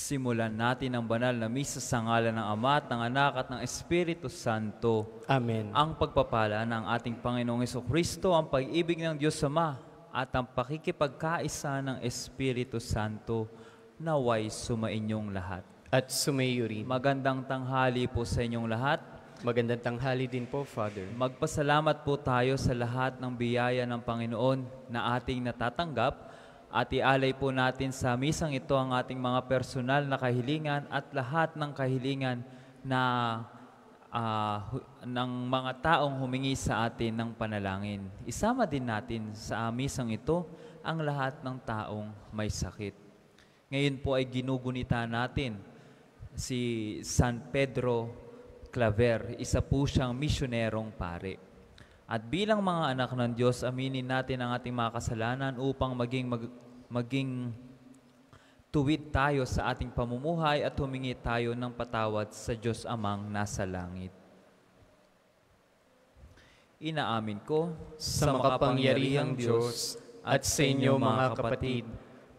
Simulan natin ang banal na misa sa ngalan ng Ama at ng Anak at ng Espiritu Santo. Amen. Ang pagpapala ng ating Panginoong Hesukristo, ang pag-ibig ng Diyos Ama at ang pakikipagkaisa ng Espiritu Santo naway sumainyong lahat. At sumayo rin. Magandang tanghali po sa inyong lahat. Magandang tanghali din po, Father. Magpasalamat po tayo sa lahat ng biyaya ng Panginoon na ating natatanggap at ialay po natin sa misang ito ang ating mga personal na kahilingan at lahat ng kahilingan na ng mga taong humingi sa atin ng panalangin. Isama din natin sa misang ito ang lahat ng taong may sakit. Ngayon po ay ginugunita natin si San Pedro Claver. Isa po siyang misyonerong pare. At bilang mga anak ng Diyos, aminin natin ang ating mga kasalanan upang maging tuwid tayo sa ating pamumuhay at humingi tayo ng patawad sa Diyos Amang nasa langit. Inaamin ko Sa makapangyarihang Diyos at sa inyo mga kapatid,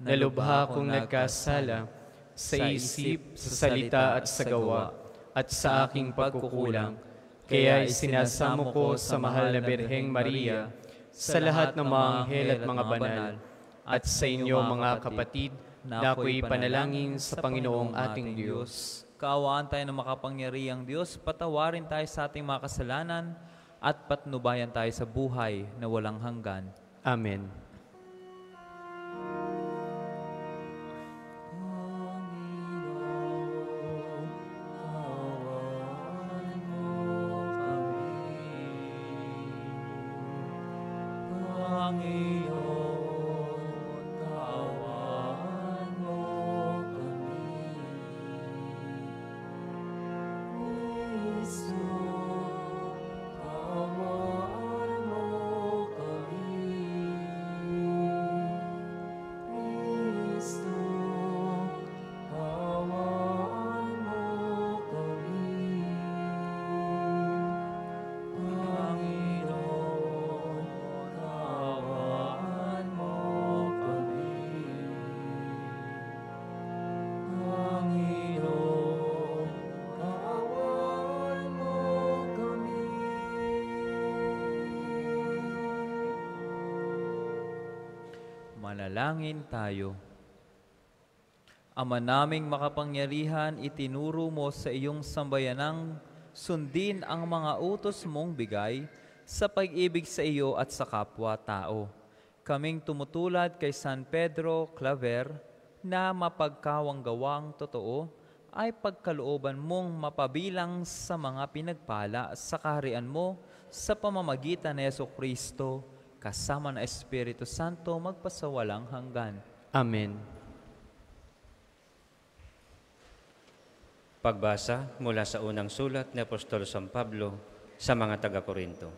na lubha kong nagkasala sa isip, sa salita at sa gawa, at sa aking pagkukulang. Kaya isinasamo ko sa mahal na Birheng Maria, sa lahat ng mga anghel at mga banal, at sa inyo mga kapatid, na ako'y panalangin sa Panginoong ating Diyos. Kaawaan tayo ng makapangyarihang Diyos, patawarin tayo sa ating mga kasalanan, at patnubayan tayo sa buhay na walang hanggan. Amen. Manalangin tayo. Ama naming makapangyarihan, itinuro mo sa iyong sambayanang sundin ang mga utos mong bigay sa pag-ibig sa iyo at sa kapwa-tao. Kaming tumutulad kay San Pedro Claver na mapagkawang-gawang totoo ay pagkalooban mong mapabilang sa mga pinagpala sa kaharian mo sa pamamagitan ni Hesukristo, kasama ng Espiritu Santo, magpasawalang hanggan. Amen. Pagbasa mula sa unang sulat ni Apostol San Pablo sa mga taga-Korinto.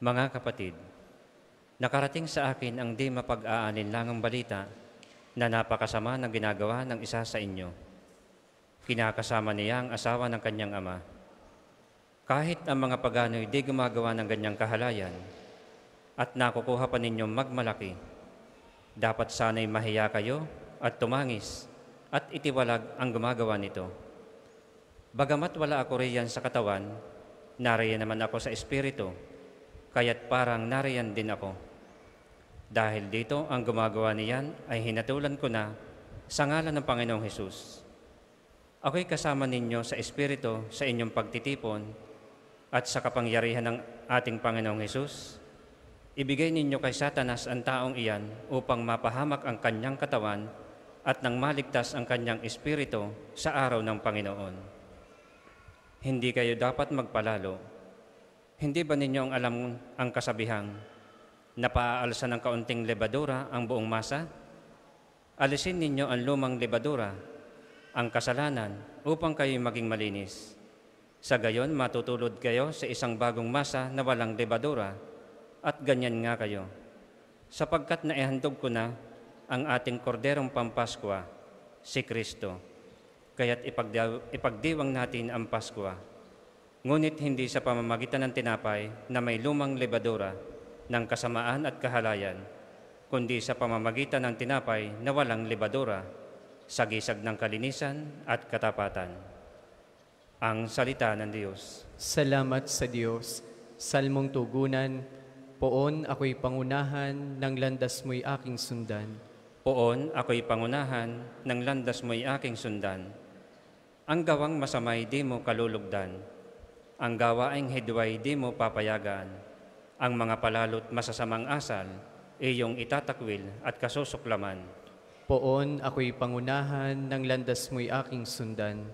Mga kapatid, nakarating sa akin ang di mapag-aaninlangang balita na napakasama ng ginagawa ng isa sa inyo. Kinakasama niya ang asawa ng kanyang ama. Kahit ang mga pagano'y di gumagawa ng ganyang kahalayan, at nakukuha pa ninyong magmalaki, dapat sana'y mahiya kayo at tumangis at itiwalag ang gumagawa nito. Bagamat wala ako riyan sa katawan, nariyan naman ako sa espiritu, kaya't parang nariyan din ako. Dahil dito ang gumagawa niyan ay hinatulan ko na sa ngalan ng Panginoong Hesus. Ako'y kasama ninyo sa espiritu sa inyong pagtitipon at sa kapangyarihan ng ating Panginoong Hesus. Ibigay ninyo kay Satanas ang taong iyan upang mapahamak ang kanyang katawan at nang maligtas ang kanyang espiritu sa araw ng Panginoon. Hindi kayo dapat magpalalo. Hindi ba ninyo ang alam ang kasabihang na paaalsa ng kaunting lebadura ang buong masa? Alisin ninyo ang lumang lebadura, ang kasalanan, upang kayo maging malinis. Sa gayon, matutulod kayo sa isang bagong masa na walang lebadura. At ganyan nga kayo, sapagkat naihandog ko na ang ating korderong pampaskwa, si Kristo. Kaya't ipagdiwang natin ang Paskwa. Ngunit hindi sa pamamagitan ng tinapay na may lumang lebadura ng kasamaan at kahalayan, kundi sa pamamagitan ng tinapay na walang lebadura, sagisag ng kalinisan at katapatan. Ang salita ng Diyos. Salamat sa Diyos. Salmong tugunan, poon ako'y pangunahan, ng landas mo'y aking sundan. Poon ako'y pangunahan, ng landas mo'y aking sundan. Ang gawang masamay di mo kalulugdan, ang gawaing hidway di mo papayagan. Ang mga palalot masasamang asal, iyong itatakwil at kasusuklaman. Poon ako'y pangunahan, ng landas mo'y aking sundan.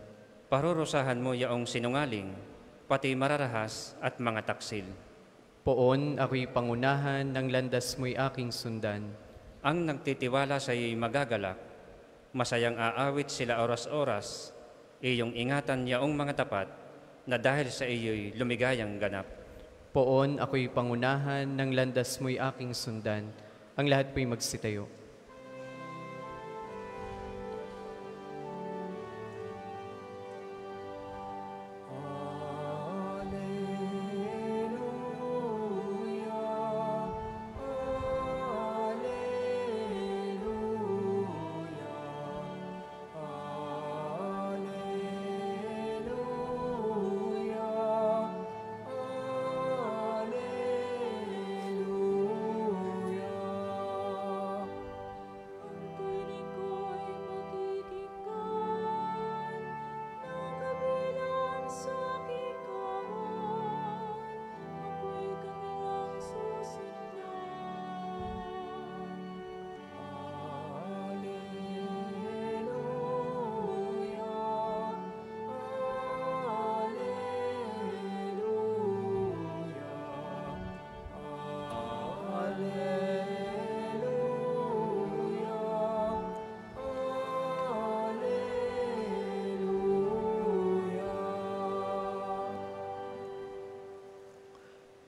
Parurusahan mo yaong sinungaling, pati mararahas at mga taksil. Poon ako'y pangunahan, ng landas mo'y aking sundan. Ang nagtitiwala sa iyo'y magagalak, masayang aawit sila oras-oras, iyong ingatan yaong mga tapat, na dahil sa iyo'y lumigayang ganap. Poon ako'y pangunahan, ng landas mo'y aking sundan. Ang lahat po'y magsitayo.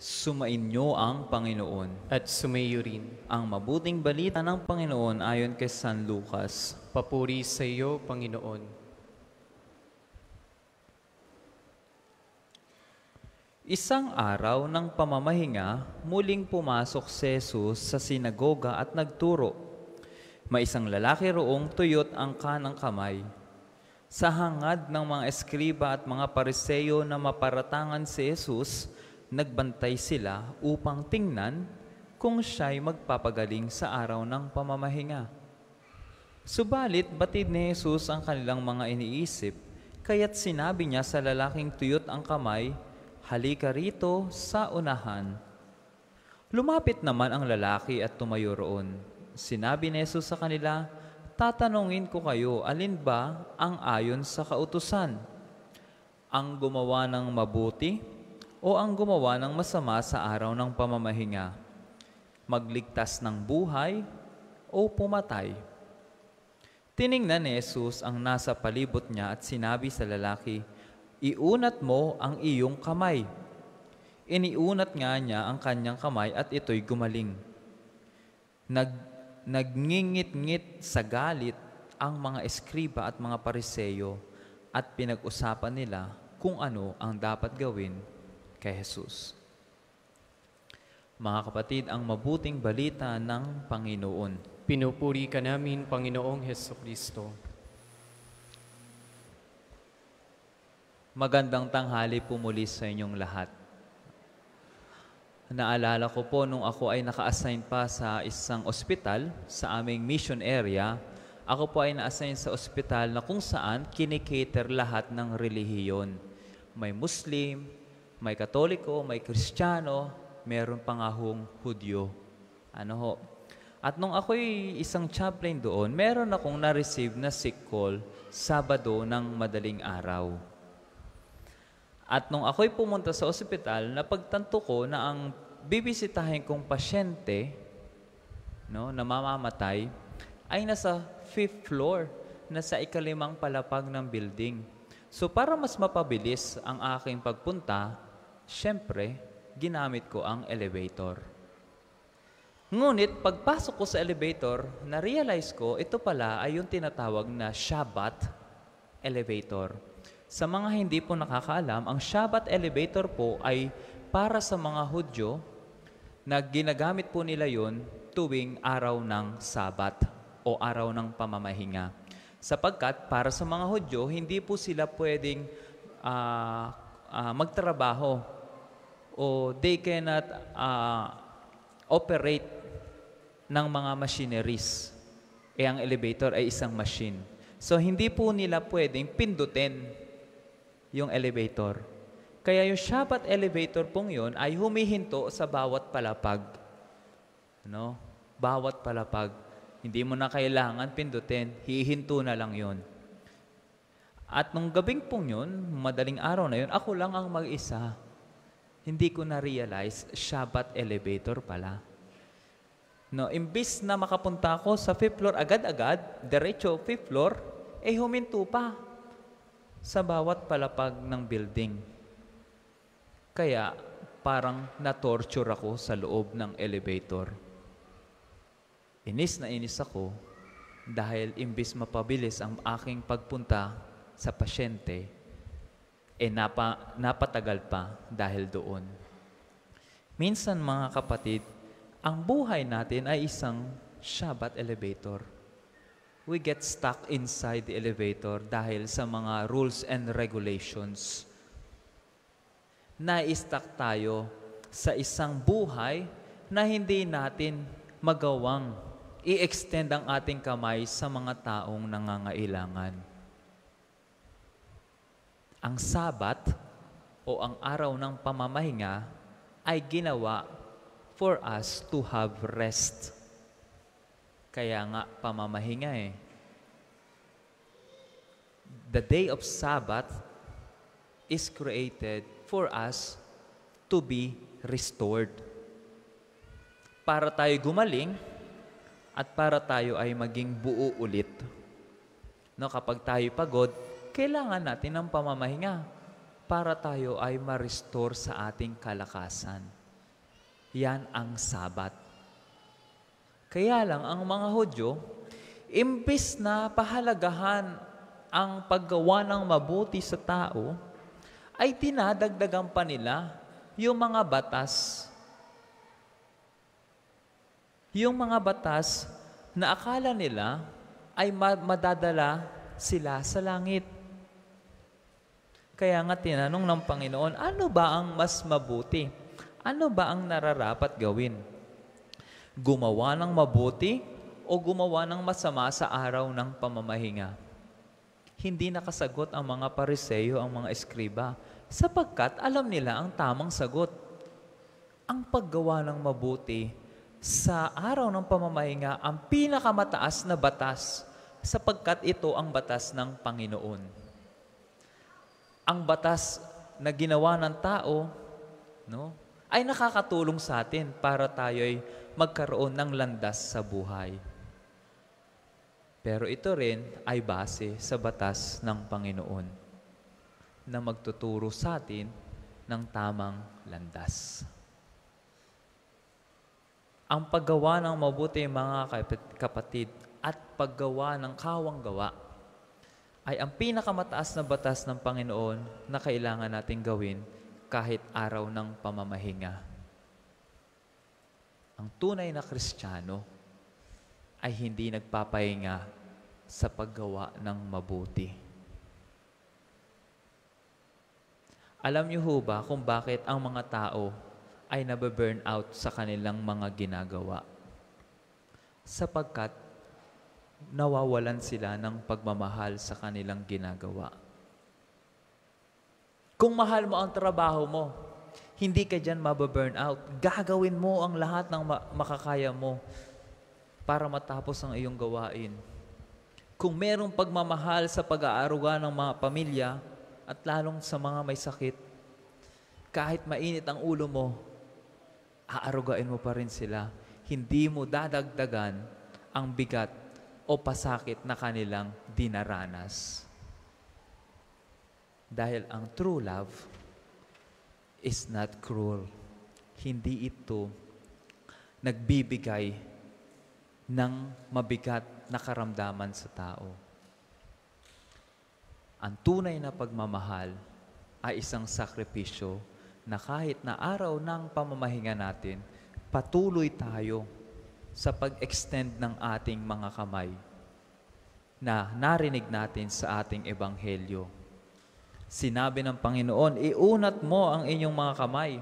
Sumainyo ang Panginoon. At sumayo rin. Ang mabuting balita ng Panginoon ayon kay San Lucas. Papuri sa iyo, Panginoon. Isang araw ng pamamahinga, muling pumasok si Jesus sa sinagoga at nagturo. May isang lalaki roong tuyot ang kanang kamay. Sa hangad ng mga eskriba at mga pariseyo na maparatangan si Jesus, nagbantay sila upang tingnan kung siya'y magpapagaling sa araw ng pamamahinga. Subalit, batid ni Jesus ang kanilang mga iniisip, kaya't sinabi niya sa lalaking tuyot ang kamay, "Halika rito sa unahan." Lumapit naman ang lalaki at tumayo roon. Sinabi ni Jesus sa kanila, "Tatanungin ko kayo, alin ba ang ayon sa kautusan? Ang gumawa ng mabuti o ang gumawa ng masama sa araw ng pamamahinga? Magligtas ng buhay o pumatay?" Tiningnan ni Jesus ang nasa palibot niya at sinabi sa lalaki, "Iunat mo ang iyong kamay." Iniunat nga niya ang kanyang kamay at ito'y gumaling. Nagngingit-ngit sa galit ang mga eskriba at mga pariseyo at pinag-usapan nila kung ano ang dapat gawin kay Jesus. Mga kapatid, ang mabuting balita ng Panginoon. Pinupuri ka namin, Panginoong Hesukristo. Magandang tanghali po muli sa inyong lahat. Naalala ko po nung ako ay naka-assign pa sa isang ospital sa aming mission area, ako po ay na-assign sa ospital na kung saan kinikater lahat ng relihiyon. May Muslim, may Katoliko, may Kristiyano, meron pa nga hong Hudyo. At nung ako'y isang chaplain doon, meron akong na-receive na sick call Sabado ng madaling araw. At nung ako'y pumunta sa ospital, napagtanto ko na ang bibisitahin kong pasyente, na mamamatay, ay nasa 5th floor, nasa ika-5 palapag ng building. So para mas mapabilis ang aking pagpunta, syempre, ginamit ko ang elevator. Ngunit, pagpasok ko sa elevator, na-realize ko, ito pala ay yung tinatawag na Shabbat elevator. Sa mga hindi po nakakaalam, ang Shabbat elevator po ay para sa mga Hudyo na ginagamit po nila yon tuwing araw ng Sabat o araw ng pamamahinga. Sapagkat para sa mga Hudyo, hindi po sila pwedeng magtrabaho o they cannot operate ng mga machineries. Ang elevator ay isang machine. So, hindi po nila pwedeng pindutin yung elevator. Kaya yung Shabbat elevator pong yun ay humihinto sa bawat palapag. No? Bawat palapag. Hindi mo na kailangan pindutin, hihinto na lang yun. At nung gabing pong yun, madaling araw na yun, ako lang ang mag-isa. Hindi ko na-realize, Shabbat elevator pala. No, imbis na makapunta ako sa 5th floor agad-agad, diretso 5th floor, huminto pa sa bawat palapag ng building. Kaya parang na-torture ako sa loob ng elevator. Inis na inis ako dahil imbis mapabilis ang aking pagpunta sa pasyente, napatagal pa dahil doon. Minsan mga kapatid, ang buhay natin ay isang Shabbat elevator. We get stuck inside the elevator dahil sa mga rules and regulations. Na-stuck tayo sa isang buhay na hindi natin magawang i-extend ang ating kamay sa mga taong nangangailangan. Ang Sabat o ang araw ng pamamahinga ay ginawa for us to have rest. Kaya nga pamamahinga The day of Sabbath is created for us to be restored. Para tayo gumaling at para tayo ay maging buo ulit. No, kapag tayo pagod, kailangan natin ng pamamahinga para tayo ay ma-restore sa ating kalakasan. Yan ang Sabat. Kaya lang, ang mga Hudyo, imbis na pahalagahan ang paggawa ng mabuti sa tao, ay dinadagdagan pa nila yung mga batas. Yung mga batas na akala nila ay madadala sila sa langit. Kaya nga tinanong ng Panginoon, ano ba ang mas mabuti? Ano ba ang nararapat gawin? Gumawa ng mabuti o gumawa ng masama sa araw ng pamamahinga? Hindi nakasagot ang mga Pariseo, ang mga eskriba, sapagkat alam nila ang tamang sagot. Ang paggawa ng mabuti sa araw ng pamamahinga ang pinakamataas na batas, sapagkat ito ang batas ng Panginoon. Ang batas na ginawa ng tao, ay nakakatulong sa atin para tayo'y magkaroon ng landas sa buhay. Pero ito rin ay base sa batas ng Panginoon na magtuturo sa atin ng tamang landas. Ang paggawa ng mabuti, mga kapatid, at paggawa ng kawang gawa ay ang pinakamataas na batas ng Panginoon na kailangan nating gawin kahit araw ng pamamahinga. Ang tunay na Kristiyano ay hindi nagpapahinga sa paggawa ng mabuti. Alam niyo ho ba kung bakit ang mga tao ay nababurn out sa kanilang mga ginagawa? Sapagkat nawawalan sila ng pagmamahal sa kanilang ginagawa. Kung mahal mo ang trabaho mo, hindi ka dyan mababurn out. Gagawin mo ang lahat ng makakaya mo para matapos ang iyong gawain. Kung merong pagmamahal sa pag-aaruga ng mga pamilya at lalong sa mga may sakit, kahit mainit ang ulo mo, aarugain mo pa rin sila. Hindi mo dadagdagan ang bigat o pasakit na kanilang dinaranas. Dahil ang true love is not cruel. Hindi ito nagbibigay ng mabigat na karamdaman sa tao. Ang tunay na pagmamahal ay isang sakripisyo na kahit na araw ng pamamahinga natin, patuloy tayo sa pag-extend ng ating mga kamay na narinig natin sa ating ebanghelyo. Sinabi ng Panginoon, iunat mo ang inyong mga kamay.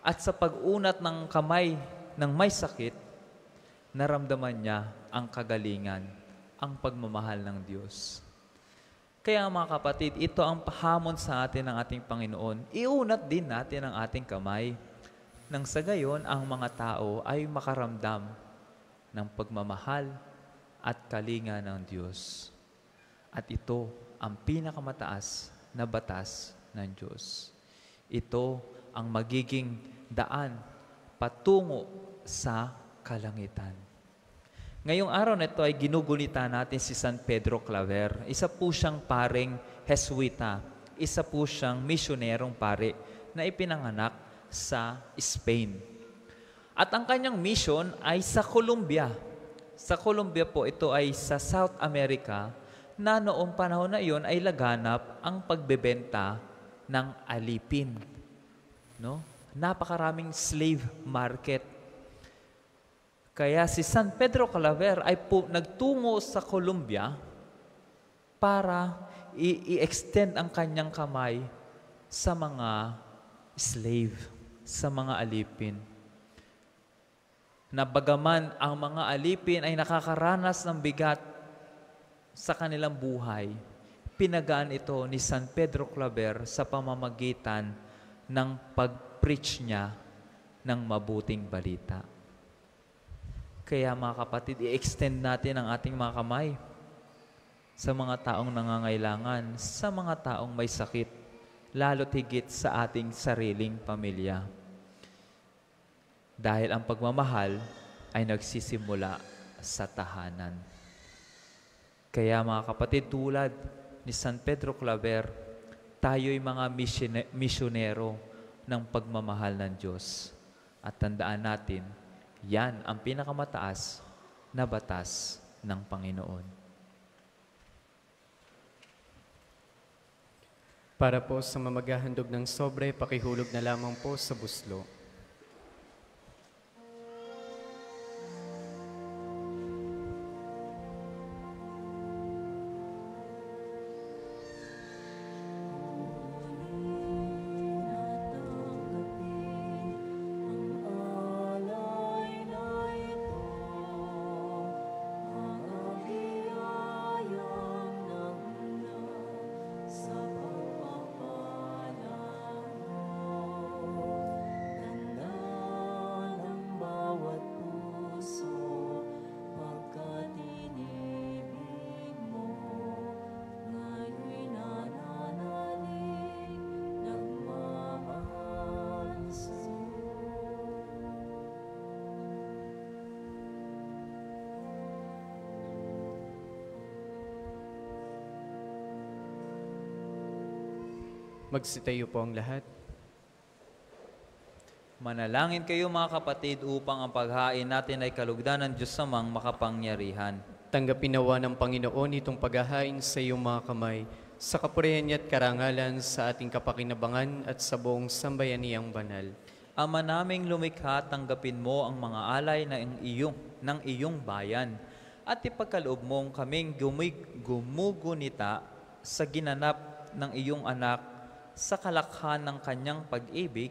At sa pag-unat ng kamay ng may sakit, naramdaman niya ang kagalingan, ang pagmamahal ng Diyos. Kaya mga kapatid, ito ang pahamon sa atin ng ating Panginoon. Iunat din natin ang ating kamay. Nang sa gayon, ang mga tao ay makaramdam ng pagmamahal at kalinga ng Diyos. At ito ang pinakamataas na batas ng Diyos. Ito ang magiging daan patungo sa kalangitan. Ngayong araw na ito ay ginugunita natin si San Pedro Claver. Isa po siyang paring Jesuita. Isa po siyang misyonerong pare na ipinanganak sa Spain. At ang kanyang mission ay sa Colombia. Sa Colombia po, ito ay sa South America na noong panahon na iyon ay laganap ang pagbebenta ng alipin. No? Napakaraming slave market. Kaya si San Pedro Claver ay nagtungo sa Colombia para i-extend ang kanyang kamay sa mga slave, sa mga alipin. Na bagaman ang mga alipin ay nakakaranas ng bigat sa kanilang buhay, pinagaan ito ni San Pedro Claver sa pamamagitan ng pag-preach niya ng mabuting balita. Kaya mga kapatid, i-extend natin ang ating mga kamay sa mga taong nangangailangan, sa mga taong may sakit, lalo't higit sa ating sariling pamilya. Dahil ang pagmamahal ay nagsisimula sa tahanan. Kaya mga kapatid, tulad ni San Pedro Claver, tayo'y mga misyonero ng pagmamahal ng Diyos. At tandaan natin, yan ang pinakamataas na batas ng Panginoon. Para po sa mamaghahandog ng sobre, pakihulog na lamang po sa buslo. Magsitayo po ang lahat. Manalangin kayo mga kapatid upang ang paghain natin ay kalugdan ng Diyos samang makapangyarihan. Tanggapin nawa ng Panginoon itong paghahain sa iyong mga kamay, sa kapurihan niya at karangalan sa ating kapakinabangan at sa buong sambayaniyang banal. Ama naming lumikha, tanggapin mo ang mga alay ng iyong bayan at ipagkaloob mong kaming gumugunita sa ginanap ng iyong anak sa kalakhan ng kanyang pag-ibig,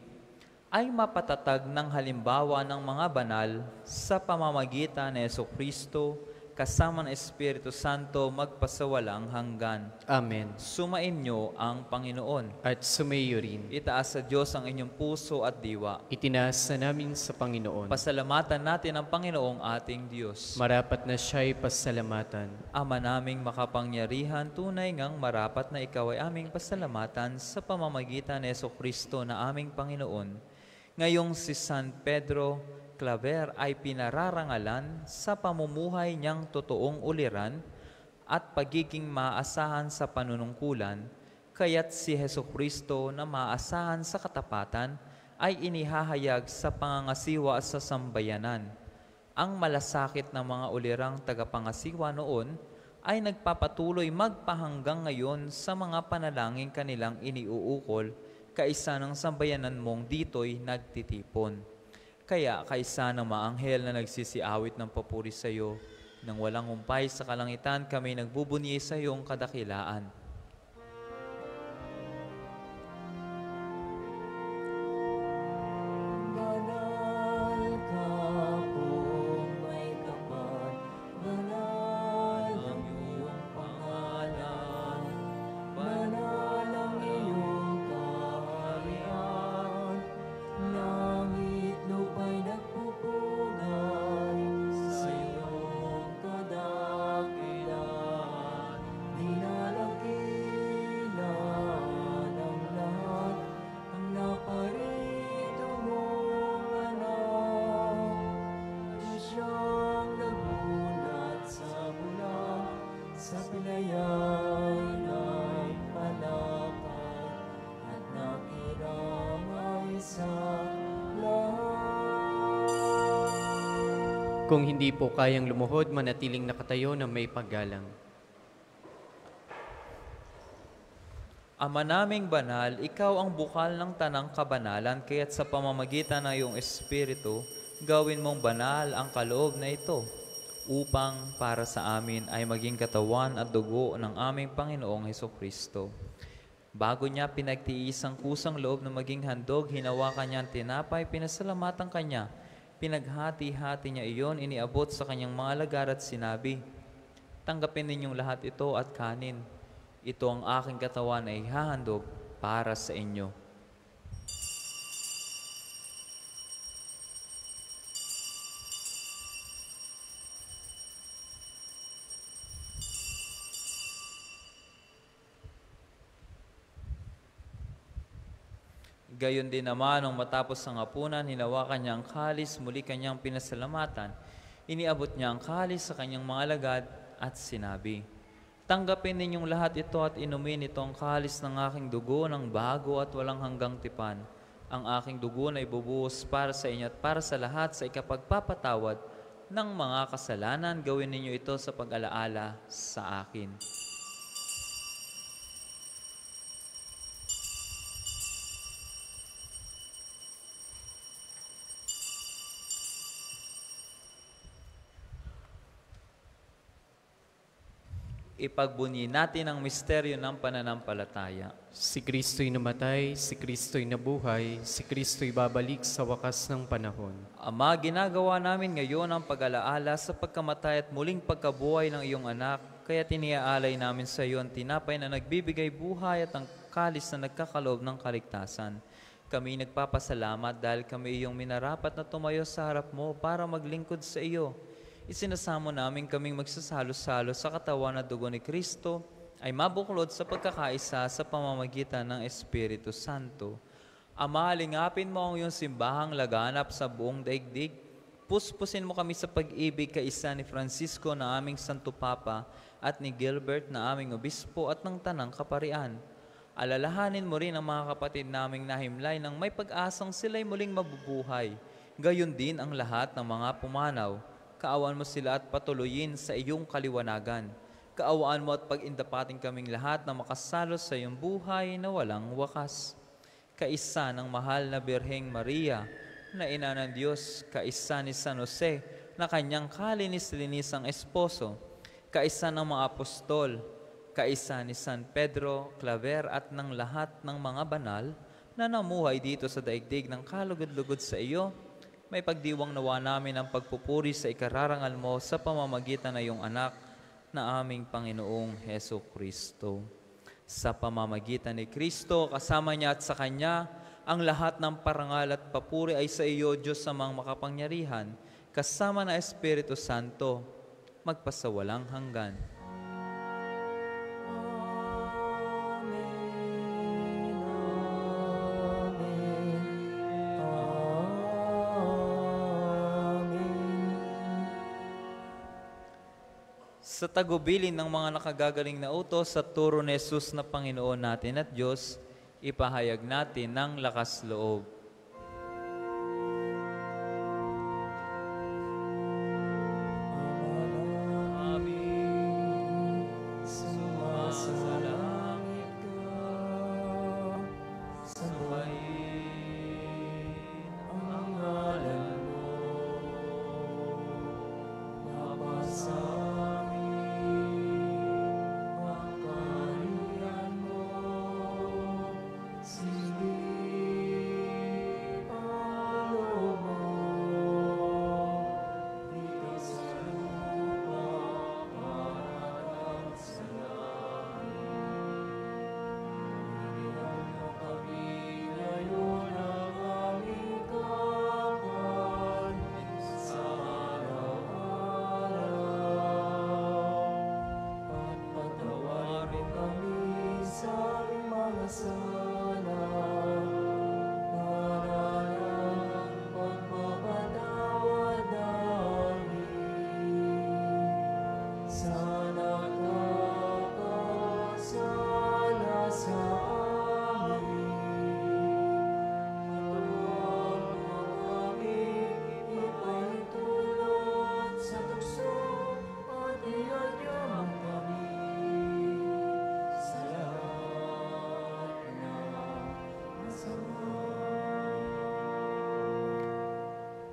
ay mapatatag ng halimbawa ng mga banal sa pamamagitan ni Jesucristo kasama ng Espiritu Santo magpasawalang hanggan. Amen. Sumainyo ang Panginoon. At sumayo rin. Itaas sa Diyos ang inyong puso at diwa. Itinaas na namin sa Panginoon. Pasalamatan natin ang Panginoong ating Diyos. Marapat na siya'y pasalamatan. Ama naming makapangyarihan, tunay ngang marapat na ikaw ay aming pasalamatan sa pamamagitan ni Jesucristo na aming Panginoon. Ngayong si San Pedro Claver ay pinararangalan sa pamumuhay niyang totoong uliran at pagiging maasahan sa panunungkulan, kaya't si Jesucristo na maasahan sa katapatan ay inihahayag sa pangangasiwa sa sambayanan. Ang malasakit ng mga ulirang tagapangasiwa noon ay nagpapatuloy magpahanggang ngayon sa mga panalangin kanilang iniuukol kaisa ng sambayanan mong dito'y nagtitipon. Kaya kaisa ng maanghel na nagsisiawit ng papuri sa iyo, Nang walang humpay sa kalangitan, kami nagbubunyi sa iyong kadakilaan. Banal ka pong may kapal, banal ang iyong pangalan, banal ang iyong kaharian, langit lupa'y nagpupugay sa iyong kadakilaan, dinalakilan ang lahat, ang naparito mong anak, Diyos siyang nagulat sa bulan, sa pilayay na'y palakad, at nakiramay sa lahat. Kung hindi po kayang lumuhod, manatiling nakatayo na may paggalang. Ama naming banal, ikaw ang bukal ng tanang kabanalan, kaya't sa pamamagitan ng iyong Espiritu, gawin mong banal ang kaloob na ito, upang para sa amin ay maging katawan at dugo ng aming Panginoong Hesukristo. Bago niya pinagtiis ang kusang loob na maging handog, hinawakan niya ang tinapay, pinasalamatan kanya, pinaghati-hati niya iyon, iniabot sa kanyang mga alagad at sinabi, "Tanggapin ninyong lahat ito at kanin. Ito ang aking katawan na ihahandog para sa inyo." Gayon din naman, nung matapos ang hapunan, hinawakan niya ang kalis, muli kanyang pinasalamatan. Iniabot niya ang kalis sa kanyang mga alagad at sinabi, "Tanggapin ninyong lahat ito at inumin ito ang kalis ng aking dugo ng bago at walang hanggang tipan. Ang aking dugo na ibubuhos para sa inyo at para sa lahat sa ikapagpapatawad ng mga kasalanan. Gawin ninyo ito sa pag-alaala sa akin." Ipagbunyi natin ang misteryo ng pananampalataya. Si Kristo'y namatay, si Kristo'y nabuhay, si Kristo'y babalik sa wakas ng panahon. Ama, ginagawa namin ngayon ang pag-alaala sa pagkamatay at muling pagkabuhay ng iyong anak, kaya tiniaalay namin sa iyo ang tinapay na nagbibigay buhay at ang kalis na nagkakaloob ng kaligtasan. Kami nagpapasalamat dahil kami iyong minarapat na tumayo sa harap mo para maglingkod sa iyo. Isinasamo namin kaming magsasalo-salo sa katawan at dugo ni Kristo ay mabuklod sa pagkakaisa sa pamamagitan ng Espiritu Santo. Ama, lingapin mo ang iyong simbahang laganap sa buong daigdig. Puspusin mo kami sa pag-ibig kaisa ni Francisco na aming Santo Papa at ni Gilbert na aming Obispo at ng Tanang Kaparian. Alalahanin mo rin ang mga kapatid naming nahimlay nang may pag-asang sila'y muling mabubuhay. Gayon din ang lahat ng mga pumanaw. Kaawaan mo sila at patuloyin sa iyong kaliwanagan. Kaawaan mo at pag-indapatin kaming lahat na makasalo sa iyong buhay na walang wakas. Kaisa ng mahal na Birheng Maria, na ina ng Diyos, kaisa ni San Jose, na kanyang kalinis-linisang esposo, kaisa ng mga apostol, kaisa ni San Pedro, Claver at ng lahat ng mga banal na namuhay dito sa daigdig ng kalugod-lugod sa iyo, may pagdiwang nawa namin ang pagpupuri sa ikararangal mo sa pamamagitan ng iyong anak na aming Panginoong Heso Kristo. Sa pamamagitan ni Kristo, kasama niya at sa Kanya, ang lahat ng parangal at papuri ay sa iyo, Diyos amang makapangyarihan, kasama na Espiritu Santo, magpasawalang hanggan. Sa tagubilin ng mga nakagagaling na utos sa turo ni Jesus na Panginoon natin at Diyos, ipahayag natin ng lakas loob. Amin. Sumasalangit ka, sambahin ang ngalan mo, mabasa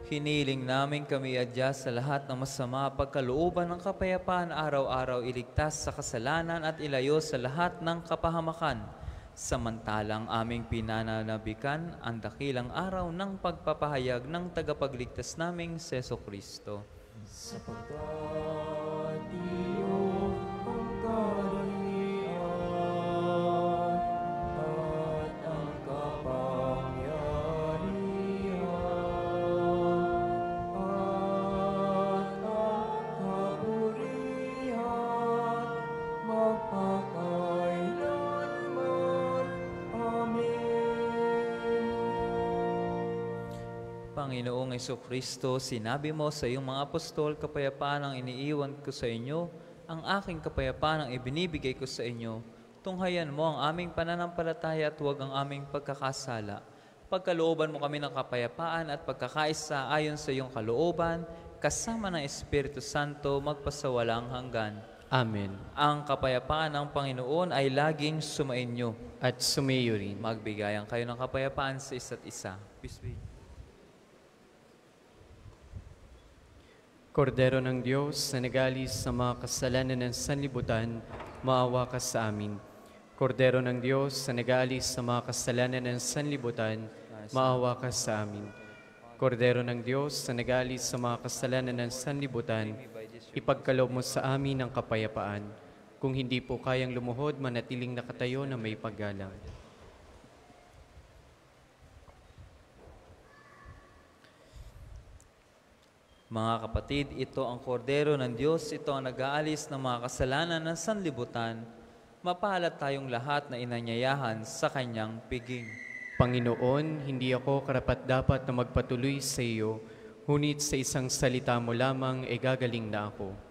Hiniling namin kami adya sa lahat ng masama pagkalooban ng kapayapaan araw-araw iligtas sa kasalanan at ilayo sa lahat ng kapahamakan. Samantalang aming pinananabikan ang dakilang araw ng pagpapahayag ng tagapagligtas naming Seso Kristo. Sapagkat iyong ang kaharian at ang kapangyarihan at ang kapurihan magpakailanman. Amen. Panginoong Jesucristo, sinabi mo sa iyong mga apostol, kapayapaan ang iniiwan ko sa inyo, ang aking kapayapaan ang ibinibigay ko sa inyo. Tunghayan mo ang aming pananampalataya at huwag ang aming pagkakasala. Pagkalooban mo kami ng kapayapaan at pagkakaisa ayon sa iyong kalooban, kasama ng Espiritu Santo magpasawalang hanggan. Amen. Ang kapayapaan ng Panginoon ay laging sumainyo. At sumayo rin. Magbigayan kayo ng kapayapaan sa isa't isa. Peace be. Kordero ng Diyos na nagalis sa mga kasalanan ng sanlibutan, maawa ka sa amin. Kordero ng Diyos na nagalis sa mga kasalanan ng sanlibutan, maawa ka sa amin. Kordero ng Diyos na nagalis sa mga kasalanan ng sanlibutan, ipagkaloob mo sa amin ang kapayapaan. Kung hindi po kayang lumuhod, manatiling nakatayo na may paggalang. Mga kapatid, ito ang kordero ng Diyos, ito ang nag-aalis ng mga kasalanan ng sanlibutan. Mapalad tayong lahat na inanyayahan sa kanyang piging. Panginoon, hindi ako karapat-dapat na magpatuloy sa iyo, ngunit sa isang salita mo lamang, gagaling na ako.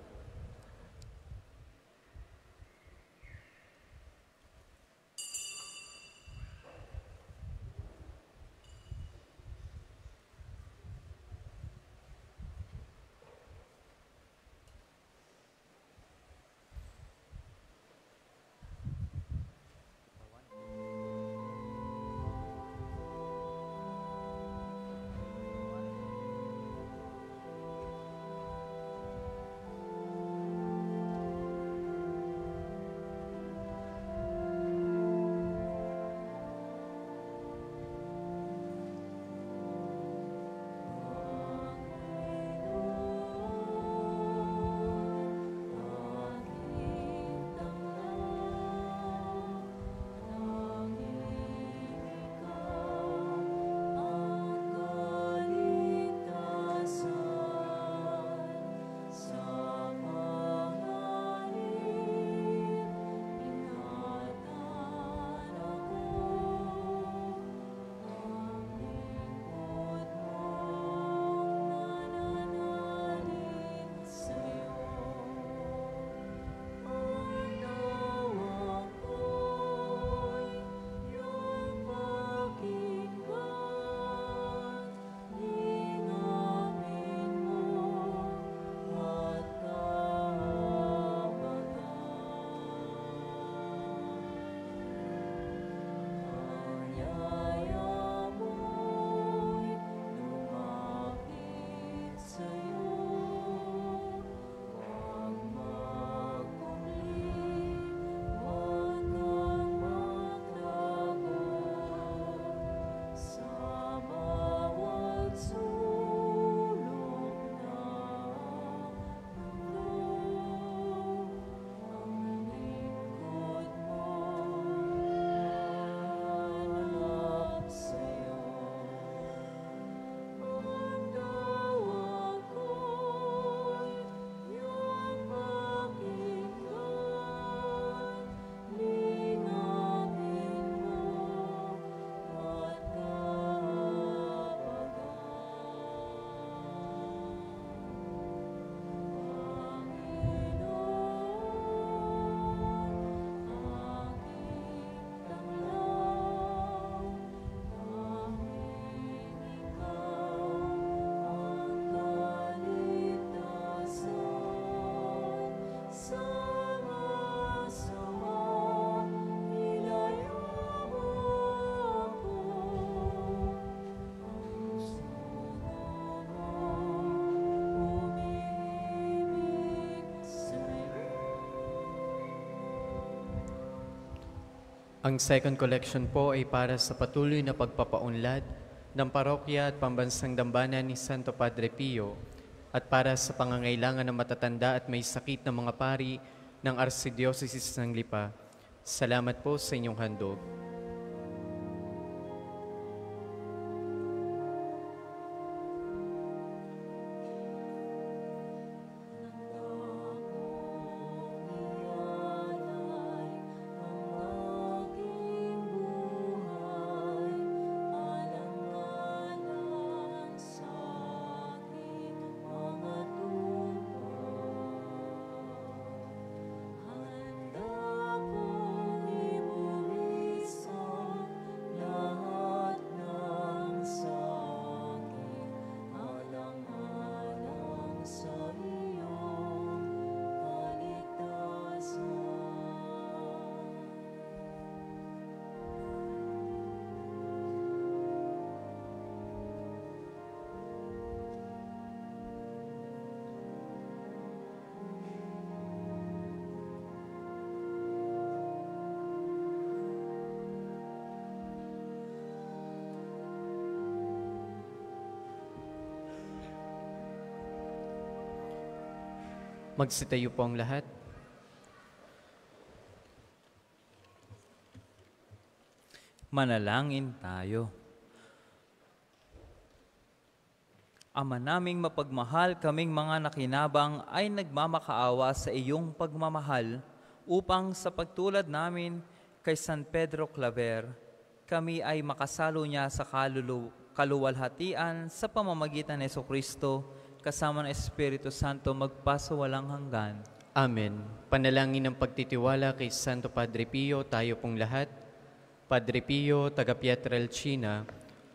Ang second collection po ay para sa patuloy na pagpapaunlad ng parokya at pambansang dambana ni Santo Padre Pio at para sa pangangailangan ng matatanda at may sakit na mga pari ng Archdiocese ng Lipa. Salamat po sa inyong handog. Magsitayo po ang lahat. Manalangin tayo. Ama naming mapagmahal, kaming mga nakinabang ay nagmamakaawa sa iyong pagmamahal upang sa pagtulad namin kay San Pedro Claver, kami ay makasalo niya sa kaluwalhatian sa pamamagitan ni Jesucristo kasama ng Espiritu Santo magpasawalang hanggan. Amen. Panalangin ng pagtitiwala kay Santo Padre Pio, tayo pong lahat. Padre Pio, taga Pietrelcina,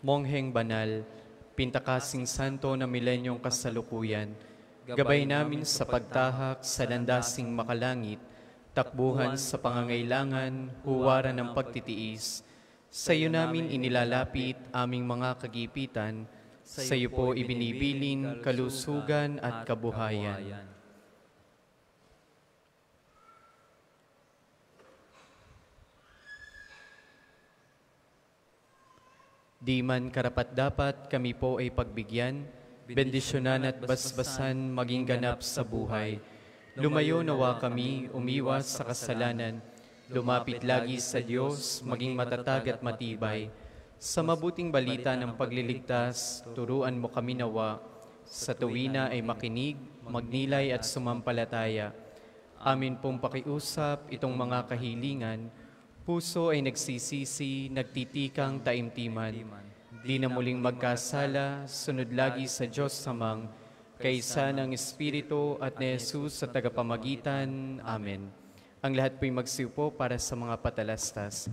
mongheng banal, pintakasing santo na milenyong kasalukuyan, gabay namin sa pagtahak sa landasing makalangit, takbuhan sa pangangailangan, huwaran ng pagtitiis. Sa iyo namin inilalapit aming mga kagipitan, sa iyo po ibinibilin kalusugan at kabuhayan. Di man karapat-dapat kami po ay pagbigyan, bendisyonan at basbasan maging ganap sa buhay. Lumayo nawa kami, umiwas sa kasalanan, lumapit lagi sa Diyos, maging matatag at matibay. Sa mabuting balita ng pagliligtas, turuan mo kami nawa, sa tuwina ay makinig, magnilay at sumampalataya. Amin pong pakiusap itong mga kahilingan, puso ay nagsisisi, nagtitikang taimtiman. Di na muling magkasala, sunod lagi sa Diyos Amang, kaysa ng Espiritu at ni Jesus sa tagapamagitan. Amen. Ang lahat po'y magsiupo para sa mga patalastas.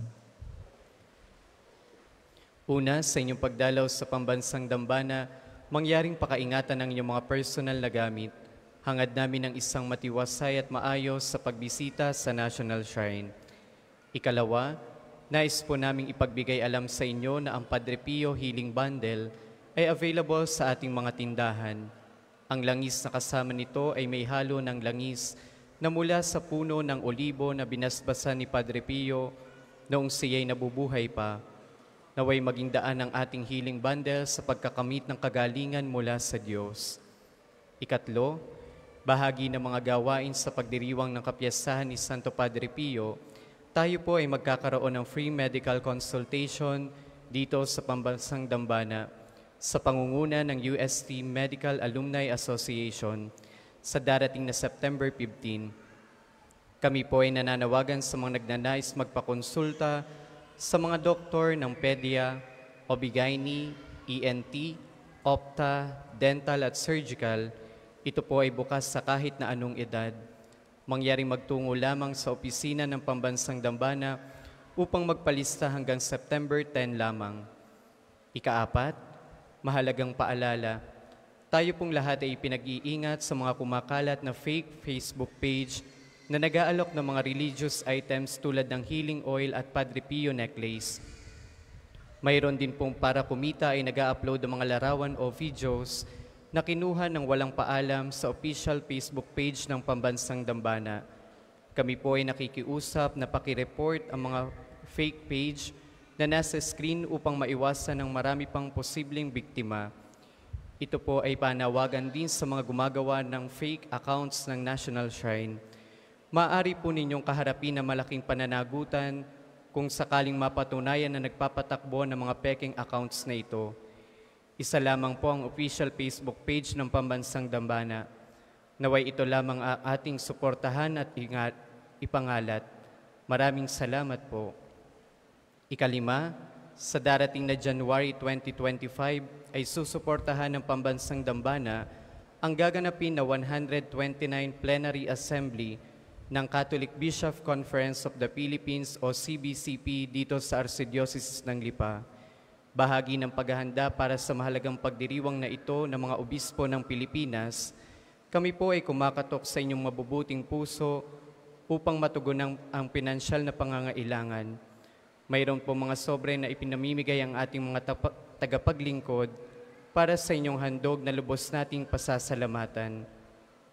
Una, sa inyong pagdalaw sa pambansang dambana, mangyaring pakaingatan ng inyong mga personal na gamit. Hangad namin ng isang matiwasay at maayos sa pagbisita sa National Shrine. Ikalawa, nais po naming ipagbigay alam sa inyo na ang Padre Pio Healing Bundle ay available sa ating mga tindahan. Ang langis na kasama nito ay may halo ng langis na mula sa puno ng olibo na binasbasan ni Padre Pio noong siya'y nabubuhay pa. Naway maging daan ang ating healing bundle sa pagkakamit ng kagalingan mula sa Diyos. Ikatlo, bahagi ng mga gawain sa pagdiriwang ng kapiyasahan ni Santo Padre Pio, tayo po ay magkakaroon ng free medical consultation dito sa Pambansang Dambana sa pangunguna ng UST Medical Alumni Association sa darating na September 15. Kami po ay nananawagan sa mga nagnanais magpakonsulta sa mga doktor ng Pedia, OB/GYN, ENT, Opta, Dental at Surgical. Ito po ay bukas sa kahit na anong edad. Mangyaring magtungo lamang sa opisina ng Pambansang Dambana upang magpalista hanggang September 10 lamang. Ikaapat, mahalagang paalala, tayo pong lahat ay pinag-iingat sa mga kumakalat na fake Facebook page na nag-aalok ng mga religious items tulad ng healing oil at Padre Pio necklace. Mayroon din pong para kumita ay nag-upload ng mga larawan o videos na kinuha ng walang paalam sa official Facebook page ng Pambansang Dambana. Kami po ay nakikiusap na pakireport ang mga fake page na nasa screen upang maiwasan ng marami pang posibleng biktima. Ito po ay panawagan din sa mga gumagawa ng fake accounts ng National Shrine. Maaari po ninyong kaharapin na malaking pananagutan kung sakaling mapatunayan na nagpapatakbo ng mga peking accounts na ito. Isa lamang po ang official Facebook page ng Pambansang Dambana. Naway ito lamang ating suportahan at ipangalat. Maraming salamat po. Ikalima, sa darating na January 2025 ay susuportahan ng Pambansang Dambana ang gaganapin na 129 Plenary Assembly ng Catholic Bishop Conference of the Philippines o CBCP dito sa Archdiocese ng Lipa. Bahagi ng paghahanda para sa mahalagang pagdiriwang na ito ng mga obispo ng Pilipinas, kami po ay kumakatok sa inyong mabubuting puso upang matugunan ang pinansyal na pangangailangan. Mayroon po mga sobre na ipinamimigay ang ating mga tagapaglingkod para sa inyong handog na lubos nating pasasalamatan.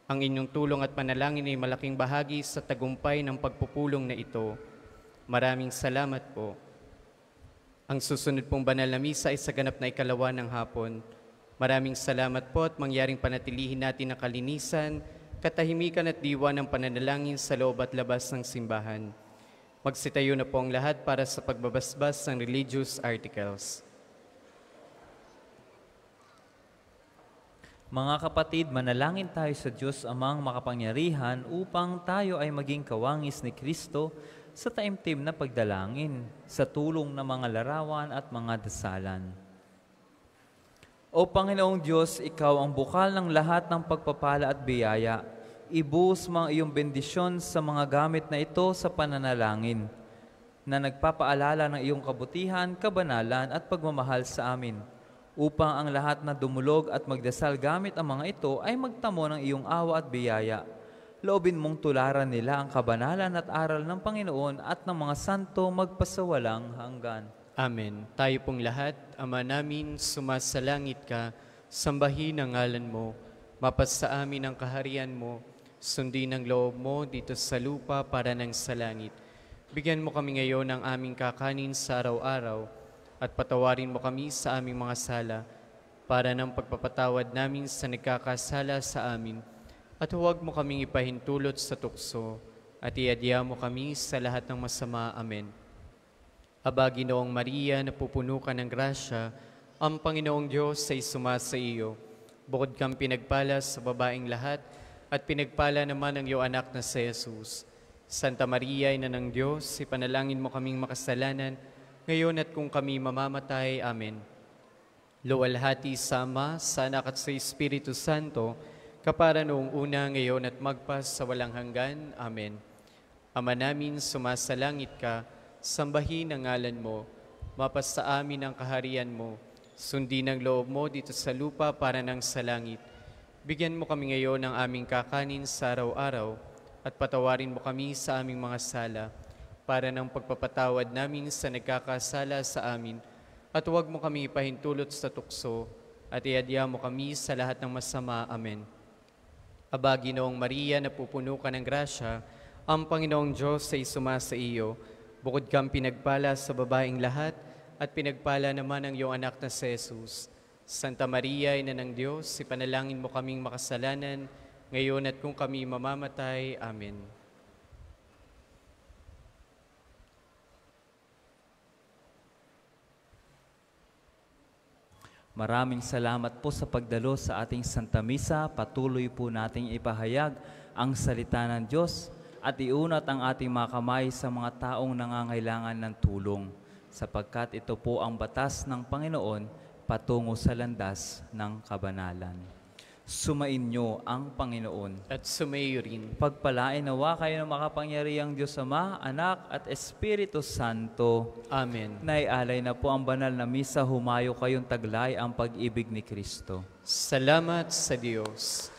Ang inyong tulong at panalangin ay malaking bahagi sa tagumpay ng pagpupulong na ito. Maraming salamat po. Ang susunod pong banal na misa ay sa ganap na ikalawa ng hapon. Maraming salamat po at mangyaring panatilihin natin ang kalinisan, katahimikan at diwa ng pananalangin sa loob at labas ng simbahan. Magsitayo na po ang lahat para sa pagbabasbas ng religious articles. Mga kapatid, manalangin tayo sa Diyos Amang makapangyarihan upang tayo ay maging kawangis ni Kristo sa taimtim na pagdalangin, sa tulong ng mga larawan at mga dasalan. O Panginoong Diyos, Ikaw ang bukal ng lahat ng pagpapala at biyaya. Ibuhos mo ang iyong bendisyon sa mga gamit na ito sa pananalangin, na nagpapaalala ng iyong kabutihan, kabanalan at pagmamahal sa amin, upang ang lahat na dumulog at magdasal gamit ang mga ito ay magtamo ng iyong awa at biyaya. Loobin mong tularan nila ang kabanalan at aral ng Panginoon at ng mga santo magpasawalang hanggan. Amen. Tayo pong lahat, Ama namin, sumasalangit ka, sambahin ang ngalan mo, mapasa amin ang kaharian mo, sundin ang loob mo dito sa lupa para nang sa langit. Bigyan mo kami ngayon ng aming kakanin sa araw-araw at patawarin mo kami sa aming mga sala para ng pagpapatawad namin sa nagkakasala sa amin. At huwag mo kaming ipahintulot sa tukso at iadya mo kami sa lahat ng masama. Amen. Aba, Ginoong Maria, napupuno ka ng grasya, ang Panginoong Diyos ay sumasa iyo. Bukod kang pinagpala sa babaeng lahat, at pinagpala naman ang iyong anak na si Jesus. Santa Maria, Ina ng Diyos, ipanalangin mo kaming makasalanan, ngayon at kung kami mamamatay. Amen. Luwalhati sa Ama, sa Anak at sa Espiritu Santo, kapara noong una, ngayon at magpas sa walang hanggan. Amen. Ama namin, sumasalangit ka, sambahin ang ngalan mo, mapas sa amin ang kaharian mo, sundin ang loob mo dito sa lupa para nang sa langit. Bigyan mo kami ngayon ng aming kakanin sa araw-araw at patawarin mo kami sa aming mga sala para ng pagpapatawad namin sa nagkakasala sa amin at huwag mo kami ipahintulot sa tukso at iadya mo kami sa lahat ng masama. Amen. Aba, Ginoong Maria, napupuno ka ng grasya, ang Panginoong Diyos ay sumasa iyo. Bukod kang pinagpala sa babaeng lahat, at pinagpala naman ang iyong anak na si Jesus. Santa Maria, Ina ng Diyos, ipanalangin mo kaming makasalanan, ngayon at kung kami mamamatay. Amen. Maraming salamat po sa pagdalo sa ating Santa Misa. Patuloy po nating ipahayag ang salita ng Diyos at iunat ang ating mga kamay sa mga taong nangangailangan ng tulong, sapagkat ito po ang batas ng Panginoon patungo sa landas ng kabanalan. Sumainyo ang Panginoon. At sumayo rin. Pagpalain nawa kayo ng makapangyarihang Diyos Ama, Anak at Espiritu Santo. Amen. Naialay na po ang banal na misa, humayo kayong taglay ang pag-ibig ni Kristo. Salamat sa Diyos.